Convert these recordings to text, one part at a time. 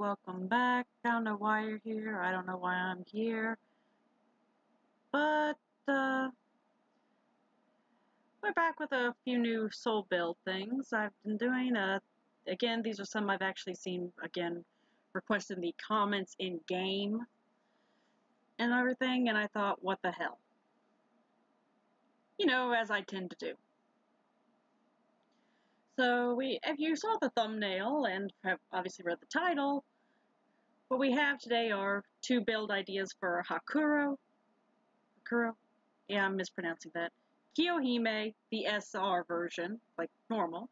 welcome back. I don't know why you're here. I don't know why I'm here. But, we're back with a few new soul build things I've been doing. Again, these are some I've actually seen, again, requested in the comments in-game and everything, and I thought, what the hell? You know, as I tend to do. So, if you saw the thumbnail and have obviously read the title, what we have today are two build ideas for Hakuro. Yeah, I'm mispronouncing that. Kiyohime, the SR version, like normal,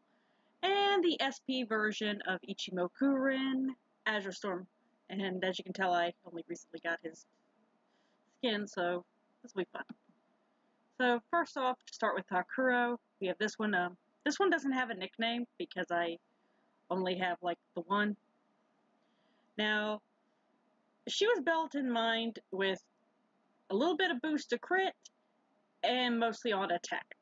and the SP version of Ichimokuren, Azurestorm. And as you can tell, I only recently got his skin, so this will be fun. So first off, to start with Hakuro, we have this one. This one doesn't have a nickname because I only have like the one. Now, she was built in mind with a little bit of boost to crit and mostly on attack.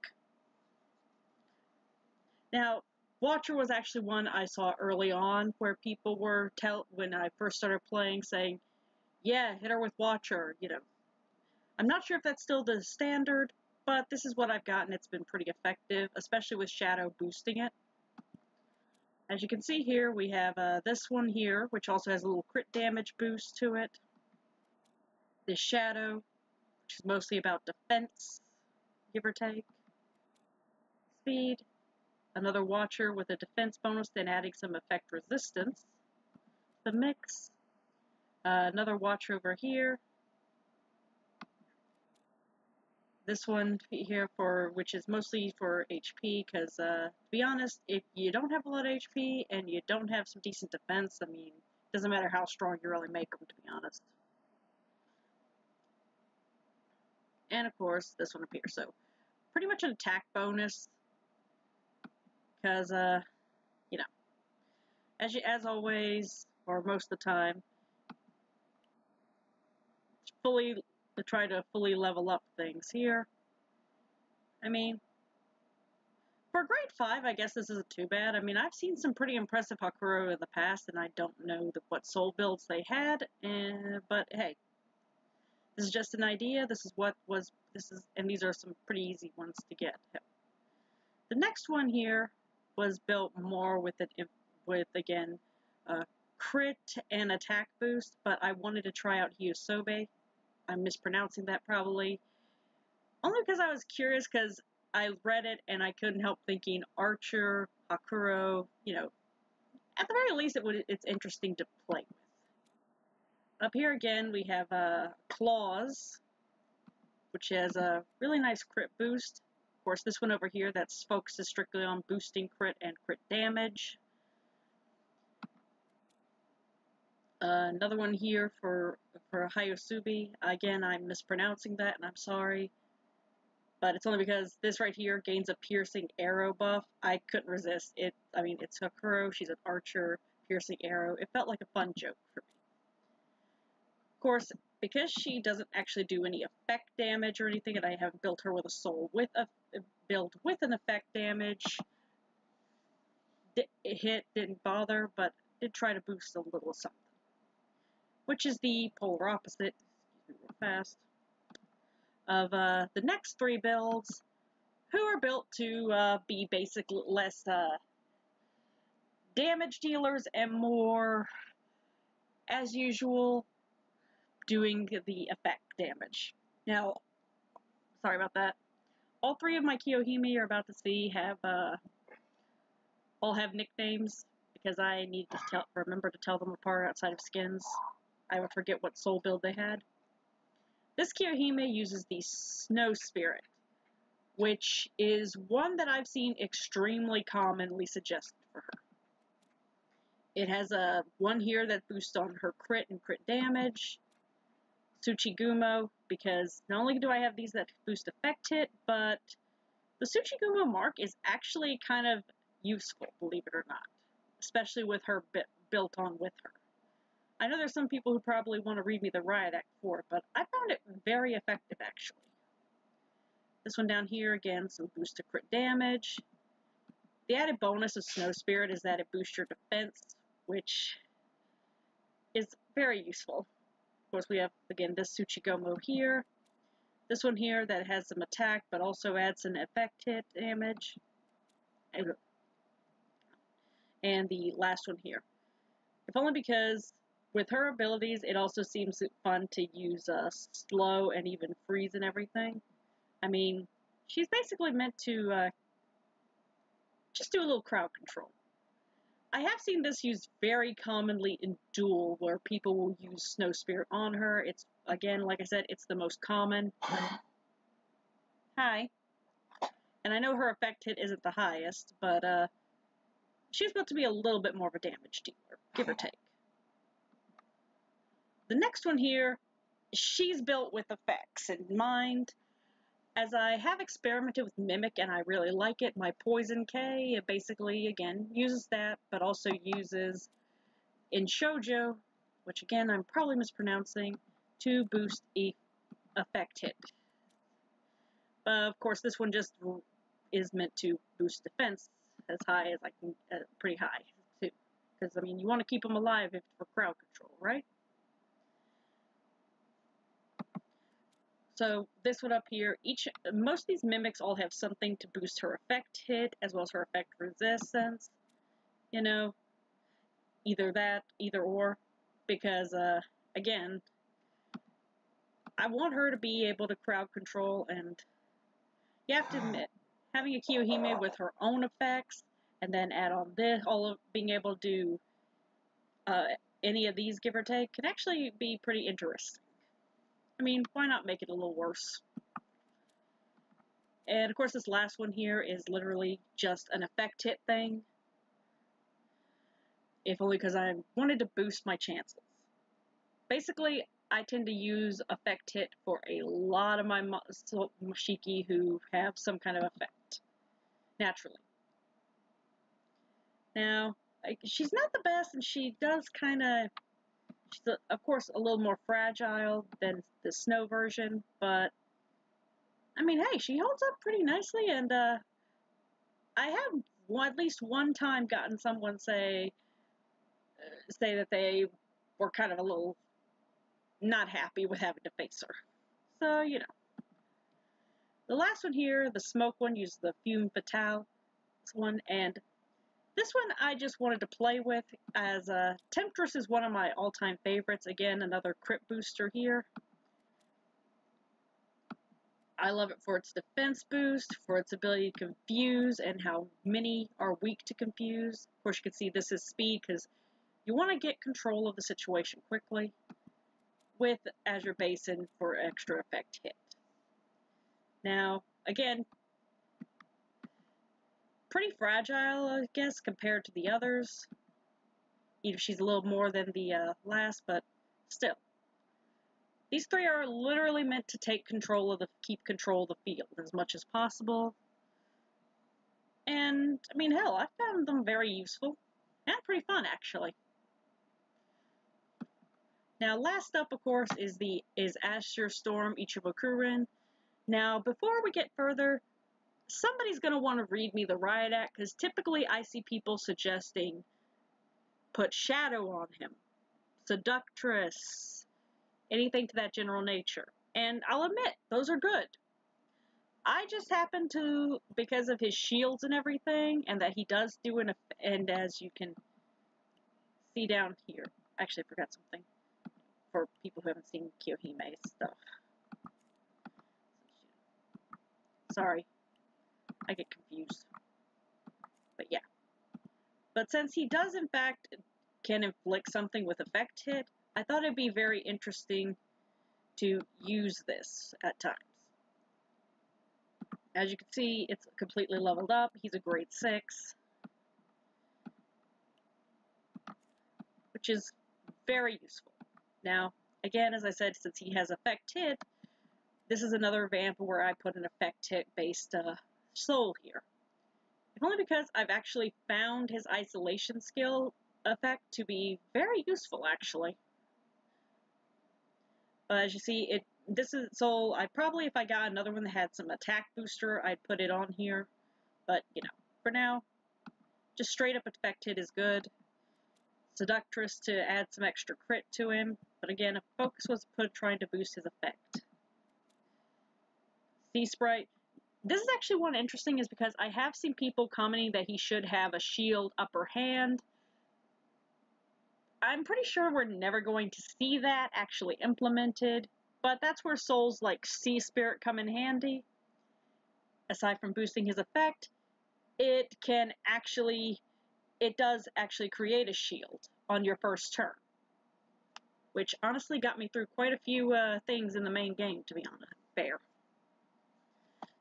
Now, Watcher was actually one I saw early on where people were when I first started playing saying, yeah, hit her with Watcher, you know. I'm not sure if that's still the standard, but this is what I've gotten. It's been pretty effective, especially with Shadow boosting it. As you can see here, we have this one here, which also has a little crit damage boost to it. This Shadow, which is mostly about defense, give or take. Speed. Another Watcher with a defense bonus, then adding some effect resistance. The mix. Another Watcher over here. This one here which is mostly for HP, because to be honest, if you don't have a lot of HP and you don't have some decent defense, I mean, it doesn't matter how strong you really make them, to be honest. And of course, this one up here. So, pretty much an attack bonus, because you know, as always, or most of the time, try to fully level up things here. I mean, for grade 5, I guess this isn't too bad. I mean, I've seen some pretty impressive Hakuro in the past, and I don't know what soul builds they had, but hey, this is just an idea. And these are some pretty easy ones to get. The next one here was built more with again, crit and attack boost, but I wanted to try out Hyosobe. I'm mispronouncing that probably. Only because I was curious, because I read it and I couldn't help thinking Archer, Hakuro, you know, at the very least it's interesting to play with. Up here again we have Claws, which has a really nice crit boost. Of course, this one over here that focuses strictly on boosting crit and crit damage. Another one here for Hyosobe. Again, I'm mispronouncing that, and I'm sorry. But it's only because this right here gains a piercing arrow buff. I couldn't resist it. I mean, it's Hakuro. She's an archer. Piercing arrow. It felt like a fun joke for me. Of course, because she doesn't actually do any effect damage or anything, and I haven't built her with a soul with a build with an effect damage, didn't bother, but did try to boost a little something. Which is the polar opposite, excuse me real fast, of the next three builds, who are built to be basically less damage dealers and more, as usual, doing the effect damage. Now, sorry about that. All three of my Kiyohime you're about to see all have nicknames, because I need to remember to tell them apart outside of skins. I would forget what soul build they had. This Kiyohime uses the Snow Spirit, which is one that I've seen extremely commonly suggested for her. It has one here that boosts on her crit and crit damage. Tsuchigumo, because not only do I have these that boost effect hit, but the Tsuchigumo mark is actually kind of useful, believe it or not. Especially with her built on with her. I know there's some people who probably want to read me the riot act for it, but I found it very effective, actually. This one down here, again, some boost to crit damage. The added bonus of Snow Spirit is that it boosts your defense, which is very useful. Of course, we have, again, this Tsuchigomo here. This one here that has some attack, but also adds an effect hit damage. And the last one here. If only because with her abilities, it also seems fun to use slow and even freeze and everything. I mean, she's basically meant to just do a little crowd control. I have seen this used very commonly in Duel, where people will use Snow Spirit on her. It's, again, like I said, it's the most common. Hi. And I know her effect hit isn't the highest, but she's meant to be a little bit more of a damage dealer, give or take. The next one here, she's built with effects in mind. As I have experimented with Mimic and I really like it, my Poison K, it basically, again, uses that, but also uses in Shoujo, which again I'm probably mispronouncing, to boost effect hit. Of course, this one just is meant to boost defense as high as I can, pretty high, too. Because, I mean, you want to keep them alive for crowd control, right? So this one up here, most of these mimics all have something to boost her effect hit as well as her effect resistance. You know, either that, either or, because again, I want her to be able to crowd control, and you have to admit, having a Kiyohime with her own effects and then add on this, all of being able to do any of these, give or take, can actually be pretty interesting. I mean, why not make it a little worse? And of course, this last one here is literally just an effect hit thing. If only because I wanted to boost my chances. Basically, I tend to use effect hit for a lot of my Moshiki who have some kind of effect, naturally. Now, she's not the best, and she does kind of, she's of course a little more fragile than the snow version, but I mean, hey, she holds up pretty nicely, and I have at least one time gotten someone say that they were kind of a little not happy with having to face her. So, you know. The last one here, the smoke one, uses the Fume Fatale one, and this one I just wanted to play with, as Temptress is one of my all-time favorites. Again, another crit booster here. I love it for its defense boost, for its ability to confuse, and how many are weak to confuse. Of course, you can see this is speed, because you want to get control of the situation quickly, with Azure Basin for extra effect hit. Now, again, pretty fragile, I guess, compared to the others. Either she's a little more than the last, but still. These three are literally meant to keep control of the field as much as possible. And, I mean, hell, I found them very useful. And pretty fun, actually. Now, last up, of course, is Azurestorm Ichimokuren. Now, before we get further, somebody's going to want to read me the riot act, because typically I see people suggesting put shadow on him, seductress, anything to that general nature. And I'll admit, those are good. I just happen to, because of his shields and everything, and that he does do and as you can see down here, actually I forgot something for people who haven't seen Kiyohime stuff. Sorry, I get confused. But yeah. But since he does in fact can inflict something with effect hit, I thought it'd be very interesting to use this at times. As you can see, it's completely leveled up. He's a grade 6. Which is very useful. Now, again, as I said, since he has effect hit, this is another vamp where I put an effect hit based soul here. If only because I've actually found his isolation skill effect to be very useful, actually. But as you see, this is soul. I probably, if I got another one that had some attack booster, I'd put it on here. But, you know, for now, just straight up effect hit is good. Seductress to add some extra crit to him. But again, a focus was put trying to boost his effect. Sea Sprite. This is actually one interesting is because I have seen people commenting that he should have a shield upper hand. I'm pretty sure we're never going to see that actually implemented, but that's where souls like Sea Spirit come in handy. Aside from boosting his effect, it does actually create a shield on your first turn, which honestly got me through quite a few things in the main game, to be honest. Fair.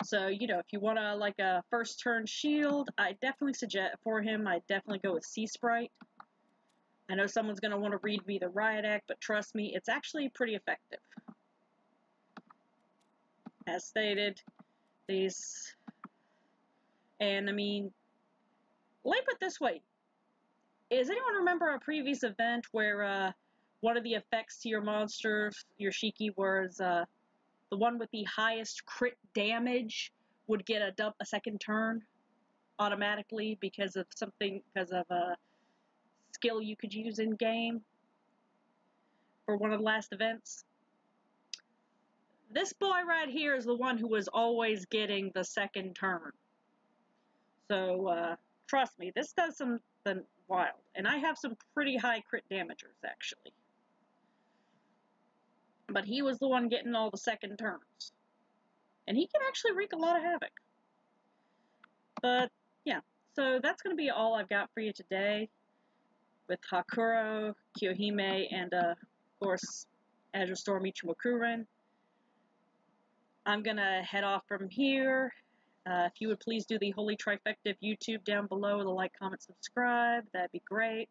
So, you know, if you want like a first turn shield, I definitely suggest for him, I definitely go with Sea Sprite. I know someone's going to want to read me the Riot Act, but trust me, it's actually pretty effective. As stated, these, and I mean, let me put it this way. Does anyone remember a previous event where one of the effects to your monsters, your Shiki, was the one with the highest crit damage would get a second turn automatically because of a skill you could use in game for one of the last events? This boy right here is the one who was always getting the second turn. So, trust me, this does something wild. And I have some pretty high crit damagers, actually. But he was the one getting all the second turns. And he can actually wreak a lot of havoc. But, yeah. So, that's going to be all I've got for you today. With Hakuro, Kiyohime, and, of course, Azurestorm Ichimokuren. I'm going to head off from here. If you would please do the Holy Trifecta of YouTube down below, the like, comment, subscribe, that'd be great.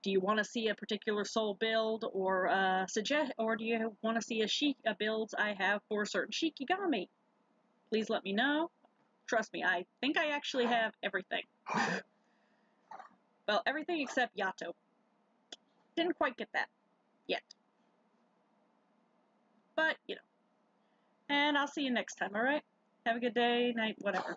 Do you want to see a particular soul build, or do you want to see a builds I have for certain Shikigami? Please let me know. Trust me, I think I actually have everything. Well, everything except Yato. Didn't quite get that yet. But, you know. And I'll see you next time, alright? Have a good day, night, whatever.